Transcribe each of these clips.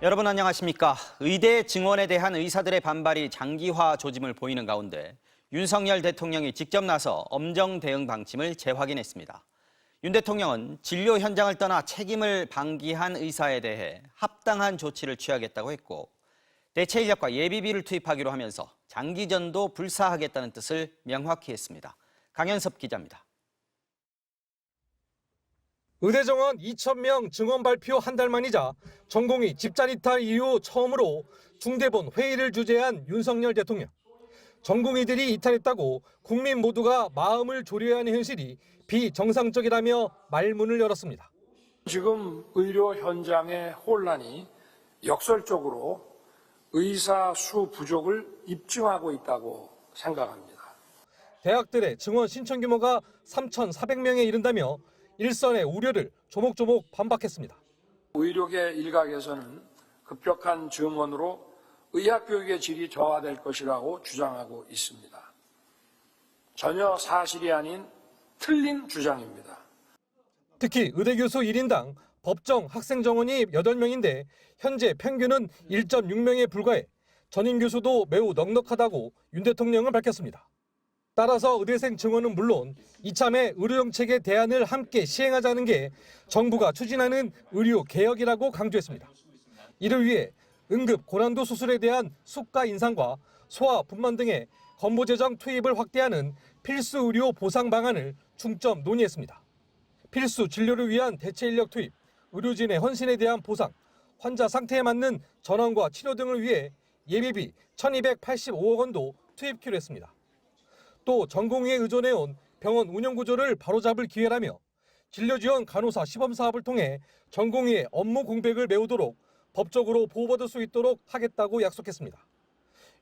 여러분 안녕하십니까? 의대 증원에 대한 의사들의 반발이 장기화 조짐을 보이는 가운데 윤석열 대통령이 직접 나서 엄정 대응 방침을 재확인했습니다. 윤 대통령은 진료 현장을 떠나 책임을 방기한 의사에 대해 합당한 조치를 취하겠다고 했고 대체 인력과 예비비를 투입하기로 하면서 장기전도 불사하겠다는 뜻을 명확히 했습니다. 강현섭 기자입니다. 의대 정원 2,000명 증원 발표 한 달 만이자 전공의 집단 이탈 이후 처음으로 중대본 회의를 주재한 윤석열 대통령. 전공의들이 이탈했다고 국민 모두가 마음을 졸여야 하는 현실이 비정상적이라며 말문을 열었습니다. 지금 의료 현장의 혼란이 역설적으로 의사 수 부족을 입증하고 있다고 생각합니다. 대학들의 증원 신청 규모가 3,400명에 이른다며 일선의 우려를 조목조목 반박했습니다. 의료계 일각에서는 급격한 증원으로 의학교육의 질이 저하될 것이라고 주장하고 있습니다. 전혀 사실이 아닌 틀린 주장입니다. 특히 의대 교수 1인당 법정 학생 정원이 8명인데 현재 평균은 1.6명에 불과해 전임 교수도 매우 넉넉하다고 윤 대통령은 밝혔습니다. 따라서 의대생 증원은 물론 이참에 의료정책의 대안을 함께 시행하자는 게 정부가 추진하는 의료개혁이라고 강조했습니다. 이를 위해 응급 고난도 수술에 대한 수가 인상과 소아 분만 등의 건보재정 투입을 확대하는 필수 의료 보상 방안을 중점 논의했습니다. 필수 진료를 위한 대체 인력 투입, 의료진의 헌신에 대한 보상, 환자 상태에 맞는 전원과 치료 등을 위해 예비비 1,285억 원도 투입키로 했습니다. 또 전공의에 의존해온 병원 운영구조를 바로잡을 기회라며 진료지원 간호사 시범사업을 통해 전공의의 업무 공백을 메우도록 법적으로 보호받을 수 있도록 하겠다고 약속했습니다.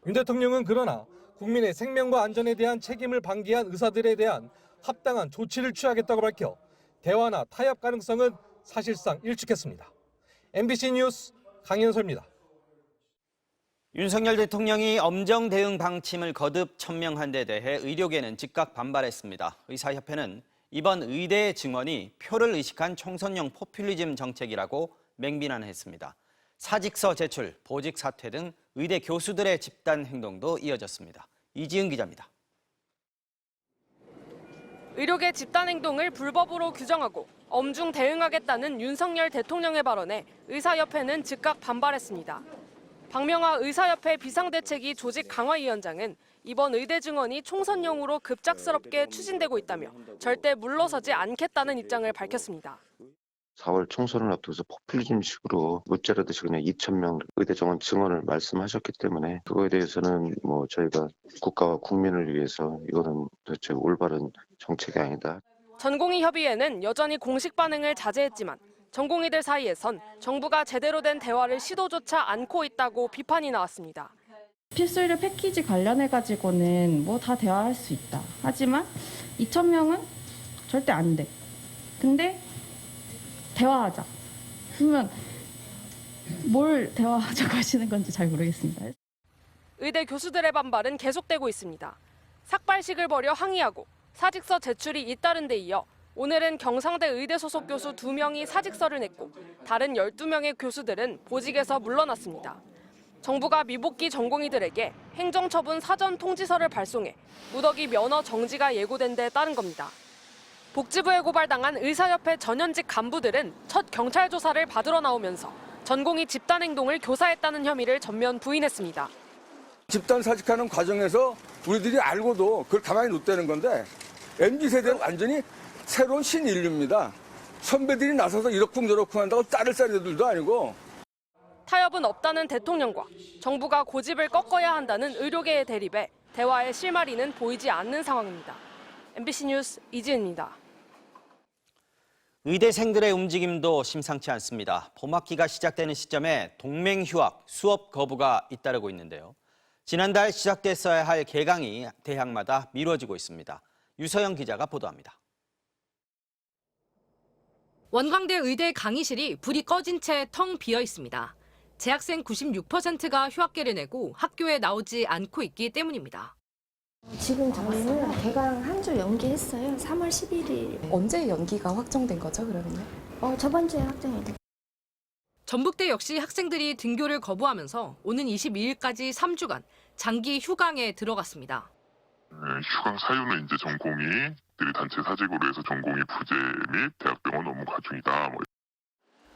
윤 대통령은 그러나 국민의 생명과 안전에 대한 책임을 방기한 의사들에 대한 합당한 조치를 취하겠다고 밝혀 대화나 타협 가능성은 사실상 일축했습니다. MBC 뉴스 강현서입니다. 윤석열 대통령이 엄정 대응 방침을 거듭 천명한 데 대해 의료계는 즉각 반발했습니다. 의사협회는 이번 의대 증원이 표를 의식한 총선용 포퓰리즘 정책이라고 맹비난했습니다. 사직서 제출, 보직 사퇴 등 의대 교수들의 집단 행동도 이어졌습니다. 이지은 기자입니다. 의료계 집단 행동을 불법으로 규정하고 엄중 대응하겠다는 윤석열 대통령의 발언에 의사협회는 즉각 반발했습니다. 박명하 의사협회 비상대책위 조직 강화위원장은 이번 의대 증원이 총선용으로 급작스럽게 추진되고 있다며 절대 물러서지 않겠다는 입장을 밝혔습니다. 4월 총선을 앞두고서 포퓰리즘식으로 무자르듯이 그냥 2,000명 의대 정원 증원을 말씀하셨기 때문에 그거에 대해서는 저희가 국가와 국민을 위해서 이거는 도대체 올바른 정책이 아니다. 전공의 협의회는 여전히 공식 반응을 자제했지만 전공의들 사이에선 정부가 제대로 된 대화를 시도조차 않고 있다고 비판이 나왔습니다. 필수 의료 패키지 관련해가지고는 다 대화할 수 있다. 하지만 2,000명은 절대 안 돼. 근데 대화하자. 그러면 뭘 대화하자고 하시는 건지 잘 모르겠습니다. 의대 교수들의 반발은 계속되고 있습니다. 삭발식을 벌여 항의하고 사직서 제출이 잇따른 데 이어 오늘은 경상대 의대 소속 교수 2명이 사직서를 냈고 다른 12명의 교수들은 보직에서 물러났습니다. 정부가 미복귀 전공의들에게 행정처분 사전 통지서를 발송해 무더기 면허 정지가 예고된 데 따른 겁니다. 복지부에 고발당한 의사협회 전현직 간부들은 첫 경찰 조사를 받으러 나오면서 전공의 집단 행동을 교사했다는 혐의를 전면 부인했습니다. 집단 사직하는 과정에서 우리들이 알고도 그걸 가만히 뒀다는 건데 MZ세대는 완전히 새로운 신인류입니다. 선배들이 나서서 이러쿵저러쿵 한다고 따를 사례들도 아니고. 타협은 없다는 대통령과 정부가 고집을 꺾어야 한다는 의료계의 대립에 대화의 실마리는 보이지 않는 상황입니다. MBC 뉴스 이지은입니다. 의대생들의 움직임도 심상치 않습니다. 봄학기가 시작되는 시점에 동맹휴학, 수업 거부가 잇따르고 있는데요. 지난달 시작됐어야 할 개강이 대학마다 미뤄지고 있습니다. 유서영 기자가 보도합니다. 원광대 의대 강의실이 불이 꺼진 채 텅 비어 있습니다. 재학생 96%가 휴학계를 내고 학교에 나오지 않고 있기 때문입니다. 지금 저희는 개강 한 주 연기했어요. 3월 11일. 언제 연기가 확정된 거죠, 그러면요? 저번 주에 확정이 됐어요. 전북대 역시 학생들이 등교를 거부하면서 오는 22일까지 3주간 장기 휴강에 들어갔습니다. 휴강 사유는 이제 전공의들이 단체 사직으로 해서 전공의 부재 및 대학병원 업무 과중이다.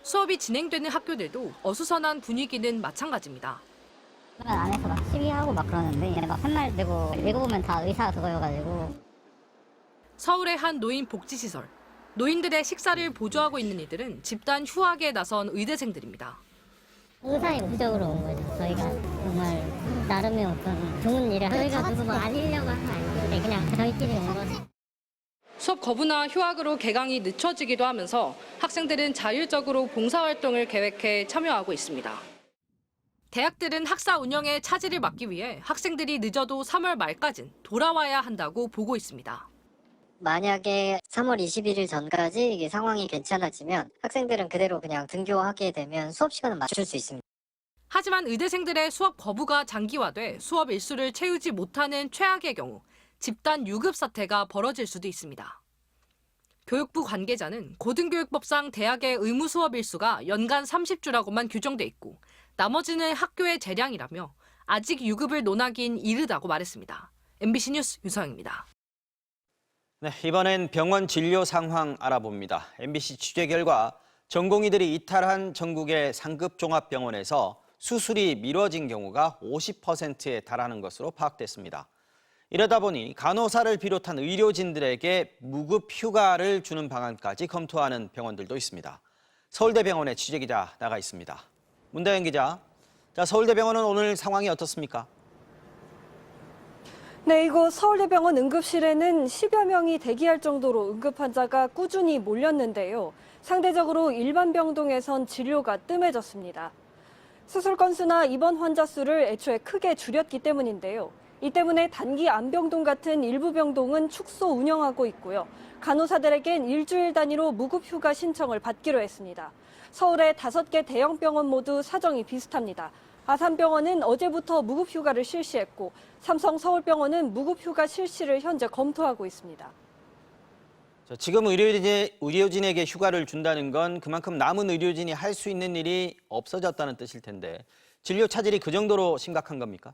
수업이 진행되는 학교들도 어수선한 분위기는 마찬가지입니다. 안에서 막 시위하고 막 그러는데 막 팻말 들고 읽어보면 다 의사 그거여가지고. 서울의 한 노인 복지시설. 노인들의 식사를 보조하고 있는 이들은 집단 휴학에 나선 의대생들입니다. 의사의 목적으로 온 거죠. 저희가 정말 나름의 어떤 좋은 일을 저희가 누구 뭐 알리려고 하는 거 아닌데 그냥 저희끼리 온 거죠. 수업 거부나 휴학으로 개강이 늦춰지기도 하면서 학생들은 자율적으로 봉사활동을 계획해 참여하고 있습니다. 대학들은 학사 운영에 차질을 막기 위해 학생들이 늦어도 3월 말까진 돌아와야 한다고 보고 있습니다. 만약에 3월 21일 전까지 이게 상황이 괜찮아지면 학생들은 그대로 그냥 등교하게 되면 수업 시간은 맞출 수 있습니다. 하지만 의대생들의 수업 거부가 장기화돼 수업 일수를 채우지 못하는 최악의 경우 집단 유급 사태가 벌어질 수도 있습니다. 교육부 관계자는 고등교육법상 대학의 의무 수업 일수가 연간 30주라고만 규정돼 있고 나머지는 학교의 재량이라며 아직 유급을 논하긴 이르다고 말했습니다. MBC 뉴스 유서영입니다. 네, 이번엔 병원 진료 상황 알아봅니다. MBC 취재 결과 전공의들이 이탈한 전국의 상급 종합병원에서 수술이 미뤄진 경우가 50%에 달하는 것으로 파악됐습니다. 이러다 보니 간호사를 비롯한 의료진들에게 무급 휴가를 주는 방안까지 검토하는 병원들도 있습니다. 서울대병원의 취재기자 나가 있습니다. 문다영 기자, 서울대병원은 오늘 상황이 어떻습니까? 네, 이곳 서울대병원 응급실에는 10여 명이 대기할 정도로 응급 환자가 꾸준히 몰렸는데요. 상대적으로 일반 병동에선 진료가 뜸해졌습니다. 수술 건수나 입원 환자 수를 애초에 크게 줄였기 때문인데요. 이 때문에 단기 안병동 같은 일부 병동은 축소 운영하고 있고요. 간호사들에겐 일주일 단위로 무급 휴가 신청을 받기로 했습니다. 서울의 5개 대형 병원 모두 사정이 비슷합니다. 아산병원은 어제부터 무급 휴가를 실시했고 삼성 서울병원은 무급 휴가 실시를 현재 검토하고 있습니다. 지금 의료진에게 휴가를 준다는 건 그만큼 남은 의료진이 할 수 있는 일이 없어졌다는 뜻일 텐데 진료 차질이 그 정도로 심각한 겁니까?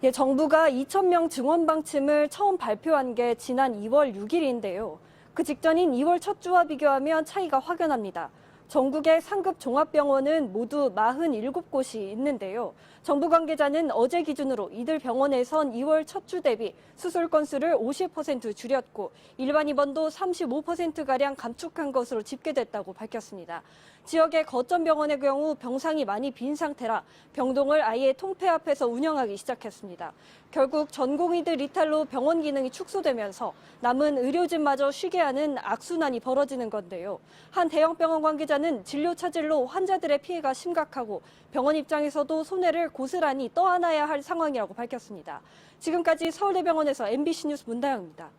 예, 정부가 2,000명 증원 방침을 처음 발표한 게 지난 2월 6일인데요. 그 직전인 2월 첫 주와 비교하면 차이가 확연합니다. 전국의 상급 종합병원은 모두 47곳이 있는데요. 정부 관계자는 어제 기준으로 이들 병원에선 2월 첫 주 대비 수술 건수를 50% 줄였고 일반 입원도 35%가량 감축한 것으로 집계됐다고 밝혔습니다. 지역의 거점 병원의 경우 병상이 많이 빈 상태라 병동을 아예 통폐합해서 운영하기 시작했습니다. 결국 전공의들 이탈로 병원 기능이 축소되면서 남은 의료진마저 쉬게 하는 악순환이 벌어지는 건데요. 한 대형 병원 관계자는 진료 차질로 환자들의 피해가 심각하고 병원 입장에서도 손해를 고스란히 떠안아야 할 상황이라고 밝혔습니다. 지금까지 서울대병원에서 MBC 뉴스 문다영입니다.